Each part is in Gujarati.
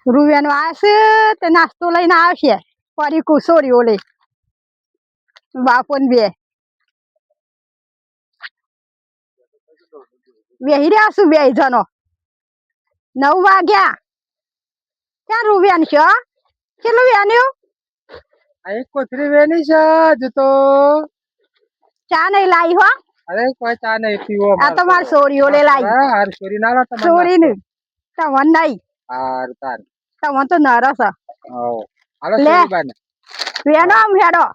રૂવિયાનો આવશે તે નાસ્તો લઈને આવશે પરી કુસોરીઓ લે બાપોન બેહી રહ્યા છું 2 જણો 9 વાગ્યા ક્યાં રૂવિયાન છે કેટલું વેન્યું આ એક કોથરી વેની છે હજુ તો ચા નહીં લાવી હો અરે કોઈ ચા નહીં પીવો આ તો માર સોરીઓ લે લાવી હાર સોરી ના લો તમને સોરી ને તમને નહીં હાર તાર તમને તો નરસ હો હાલો લે સોરી બાને વેનો આમ હેડો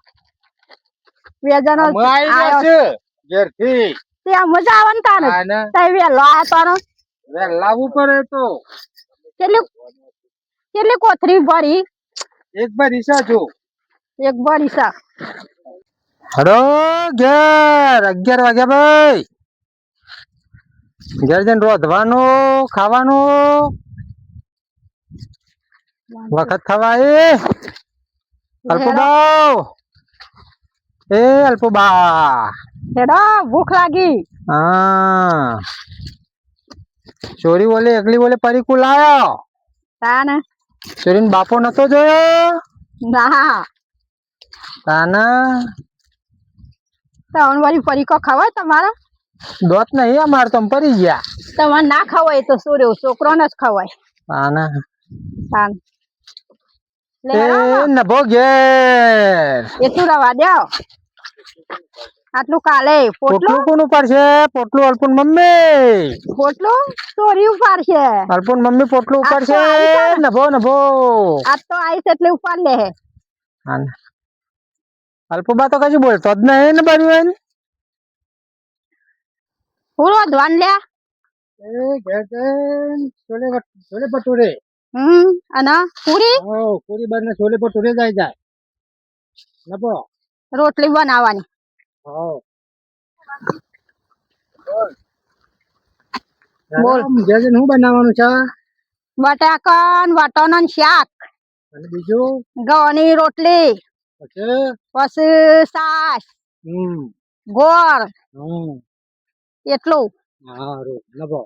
2 જણો આયો છે ઘેર થી ત્યાં મજા આવન તાને તઈ વેલો આ તારો વે લાવવું પડે તો કેટલી કોથરી ભરી એક ભરી છે જો એક ભરી છે હડો ઘેર 11 વાગ્યા ભાઈ ઘેર જઈને રોધવાનું ખાવાનું વખત થવાય અલ્પુબા એ અલ્પુબા હેડો ભૂખ લાગી હા ચોરી બોલે એકલી બોલે પરીકુ લાયો તાને ચોરીનો બાપો નતો જોયો ના તાના તવન વાળી પરીકો ખવાય તમારા દોત નહીં અમાર તો પરી ગયા તમારે ના ખવાય તો શું રહ્યું છોકરોને જ ખવાય તાના તાન એ નભો ઘેર એટલું રવા દો આટલું કાલે પોટલું કોનું પડશે પોટલું અલ્પુન મમ્મી પોટલું ચોરી ઉપાડ છે અલ્પુન મમ્મી પોટલું ઉપર છે નભો નભો આજ તો આઈસ એટલે ઉપાડ લે અલ્પુબા તો કશું બોલતો જ નહીં ને બન્યું પૂરો ધ્વાન લે છોલે ભટુરે અને પૂરી પૂરી બને છોલે ભટુરે જાય નભો રોટલી બનાવવાની બોલ શું બનાવવાનું છે બટાકન વટાણા શાક અને બીજું ઘઉંની રોટલી પછી છાશ ગોળ એટલું હારું નભો